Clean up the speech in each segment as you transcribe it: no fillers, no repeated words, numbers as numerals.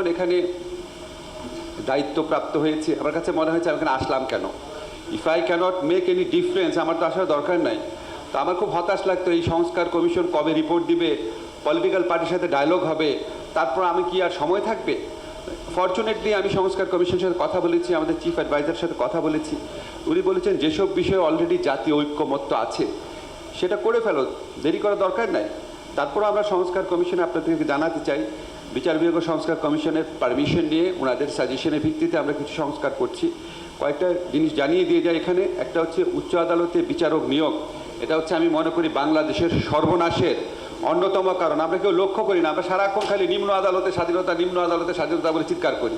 যখন এখানে দায়িত্বপ্রাপ্ত হয়েছি আমার কাছে মনে হয়েছে আমি এখানে আসলাম কেন। If I can't make any difference আমার তো আসার দরকার নাই। তো আমার খুব হতাশ লাগতো এই সংস্কার কমিশন কবে রিপোর্ট দিবে, পলিটিক্যাল পার্টির সাথে ডায়লগ হবে, তারপর আমি কি আর সময় থাকবে। ফরচুনেটলি আমি সংস্কার কমিশনের সাথে কথা বলেছি, আমাদের চিফ অ্যাডভাইজারের সাথে কথা বলেছি। উনি বলেছেন যেসব বিষয়ে অলরেডি জাতীয় ঐক্যমত্য আছে সেটা করে ফেলো, দেরি করার দরকার নাই। তারপর আমরা সংস্কার কমিশনে আপনাদেরকে জানাতে চাই বিচার বিভাগ ও সংস্কার কমিশনের পারমিশন নিয়ে ওনাদের সাজেশনের ভিত্তিতে আমরা কিছু সংস্কার করছি। কয়েকটা জিনিস জানিয়ে দিয়ে যায় এখানে। একটা হচ্ছে উচ্চ আদালতে বিচারক নিয়োগ, এটা হচ্ছে আমি মনে করি বাংলাদেশের সর্বনাশের অন্যতম কারণ। আমরা কেউ লক্ষ্য করি না, আমরা সারাক্ষণ খালি নিম্ন আদালতের স্বাধীনতা, নিম্ন আদালতের স্বাধীনতা বলে চিৎকার করি।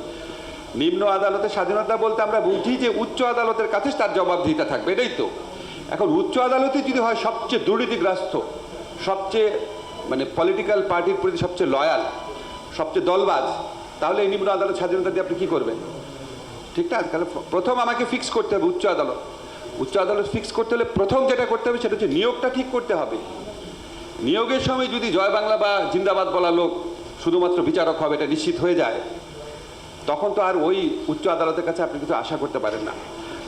নিম্ন আদালতের স্বাধীনতা বলতে আমরা বুঝি যে উচ্চ আদালতের কাছে তার জবাবদিহিতা থাকবে, এটাই তো। এখন উচ্চ আদালতে যদি হয় সবচেয়ে দুর্নীতিগ্রস্ত, সবচেয়ে মানে পলিটিক্যাল পার্টির প্রতি সবচেয়ে লয়াল, সবচেয়ে দলবাজ, তাহলে এই নিম্ন আদালত স্বাধীনতা দিয়ে আপনি কী করবেন? ঠিক না? তাহলে প্রথম আমাকে ফিক্স করতে হবে উচ্চ আদালত। উচ্চ আদালত ফিক্স করতে হলে প্রথম যেটা করতে হবে সেটা হচ্ছে নিয়োগটা ঠিক করতে হবে। নিয়োগের সময় যদি জয় বাংলা বা জিন্দাবাদ বলা লোক শুধুমাত্র বিচারক হবে এটা নিশ্চিত হয়ে যায়, তখন তো আর ওই উচ্চ আদালতের কাছে আপনি কিছু আশা করতে পারেন না।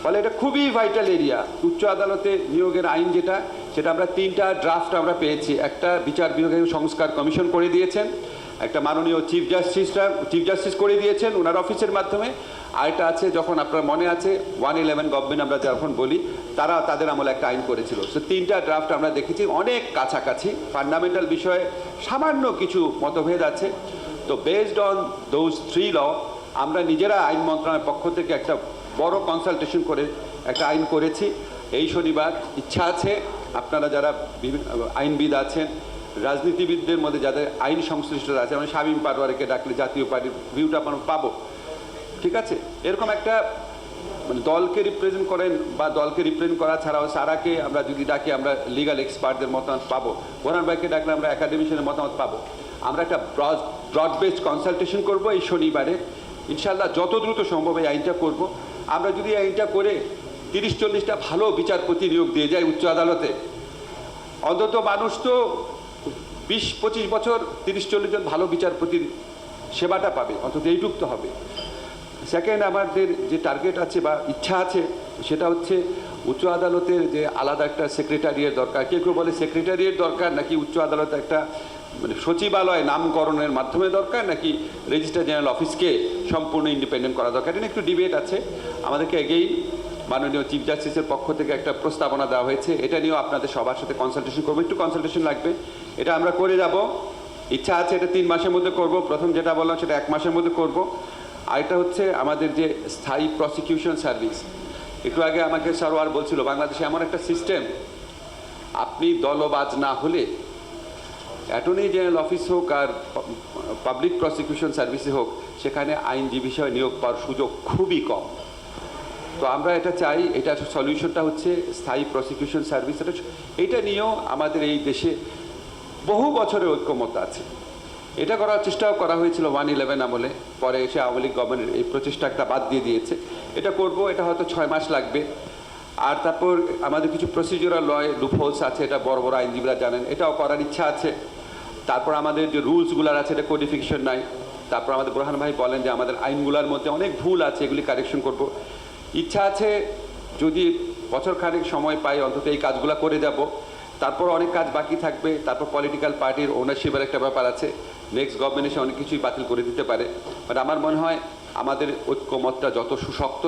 ফলে এটা খুবই ভাইটাল এরিয়া। উচ্চ আদালতে নিয়োগের আইন যেটা, সেটা আমরা 3টা ড্রাফট আমরা পেয়েছি। একটা বিচার বিভাগীয় সংস্কার কমিশন করে দিয়েছেন, একটা মাননীয় চিফ জাস্টিস করে দিয়েছেন ওনার অফিসের মাধ্যমে, আর এটা আছে যখন আপনার মনে আছে 111 গভর্নমেন্ট আমরা যখন বলি তাদের আমলে একটা আইন করেছিল। সো 3টা ড্রাফট আমরা দেখেছি, অনেক কাছাকাছি। ফান্ডামেন্টাল বিষয়ে সামান্য কিছু মতভেদ আছে। তো বেসড অন দোজ 3 ল আমরা নিজেরা আইন মন্ত্রণালয়ের পক্ষ থেকে একটা বড় কনসালটেশন করে একটা আইন করেছি। এই শনিবার ইচ্ছা আছে আপনারা যারা আইনবিদ আছেন, রাজনীতিবিদদের মধ্যে যাদের আইন সংশ্লিষ্টতা আছে, মানে শামীম পাটোয়ারিকে ডাকলে জাতীয় পার্টির ভিউটা আমরা পাবো। ঠিক আছে? এরকম একটা মানে দলকে রিপ্রেজেন্ট করেন বা দলকে রিপ্রেজেন্ট করা ছাড়াও সারাকে আমরা যদি ডাকি আমরা লিগাল এক্সপার্টদের মতামত পাবো, বোরহান ভাইকে ডাকলে আমরা একাডেমিশিয়ানের মতামত পাবো। আমরা একটা ব্রড বেসড কনসালটেশন করবো এই শনিবারে। ইনশাল্লাহ যত দ্রুত সম্ভব এই আইনটা করব। আমরা যদি এই আইনটা করে 30-40টা ভালো বিচারপতি নিয়োগ দিয়ে যাই উচ্চ আদালতে, অন্তত মানুষ তো 20-25 বছর 30-40 জন ভালো বিচারপতির সেবাটা পাবে, অন্তত এইটুক তো হবে। সেকেন্ড, আমাদের যে টার্গেট আছে বা ইচ্ছা আছে সেটা হচ্ছে উচ্চ আদালতের যে আলাদা একটা সেক্রেটারিয়েট দরকার। কেউ কেউ বলে সেক্রেটারিয়েট দরকার, নাকি উচ্চ আদালতে একটা মানে সচিবালয় নামকরণের মাধ্যমে দরকার, নাকি রেজিস্ট্রার জেনারেল অফিসকে সম্পূর্ণ ইন্ডিপেন্ডেন্ট করা দরকার। এটা একটু ডিবেট আছে। আমাদেরকে এগেই মাননীয় চিফ জাস্টিসের পক্ষ থেকে একটা প্রস্তাবনা দেওয়া হয়েছে, এটা নিয়েও আপনাদের সবার সাথে কনসালটেশন করবো। একটু কনসালটেশন লাগবে, এটা আমরা করে যাব। ইচ্ছা আছে এটা 3 মাসের মধ্যে করব। প্রথম যেটা বললাম সেটা 1 মাসের মধ্যে করব। আর এটা হচ্ছে আমাদের যে স্থায়ী প্রসিকিউশন সার্ভিস। একটু আগে আমাকে সরওয়ার বলছিল বাংলাদেশে এমন একটা সিস্টেম, আপনি দলবাজ না হলে অ্যাটর্নি জেনারেল অফিস হোক আর পাবলিক প্রসিকিউশন সার্ভিসে হোক, সেখানে আইনজীবী হিসেবে নিয়োগ পাওয়ার সুযোগ খুবই কম। তো আমরা এটা চাই, এটা সলিউশনটা হচ্ছে স্থায়ী প্রসিকিউশন সার্ভিস। এটা নিয়েও আমাদের এই দেশে বহু বছরের ঐক্যমত আছে। এটা করার চেষ্টাও করা হয়েছিল 111 আমলে, পরে এসে আওয়ামী লীগ গভর্নমেন্ট এই প্রচেষ্টাটা বাদ দিয়ে দিয়েছে। এটা করব, এটা হয়তো 6 মাস লাগবে। আর তারপর আমাদের কিছু প্রসিডিউরাল লয় লুপহোলস আছে, এটা বড় বড় আইনজীবীরা জানেন, এটাও করার ইচ্ছা আছে। তারপর আমাদের যে রুলসগুলার আছে এটা কোডিফিকেশন নাই। তারপর আমাদের বোরহান ভাই বলেন যে আমাদের আইনগুলোর মধ্যে অনেক ভুল আছে, এগুলি কারেকশন করব। ইচ্ছা আছে যদি বছরখানেক সময় পাই অন্তত এই কাজগুলো করে যাব। তারপর অনেক কাজ বাকি থাকবে। তারপর পলিটিক্যাল পার্টির ওনারশিপের একটা ব্যাপার আছে, নেক্সট গভর্নমেন্ট এসে অনেক কিছুই বাতিল করে দিতে পারে। বাট আমার মনে হয় আমাদের ঐক্যমতটা যত সুশক্ত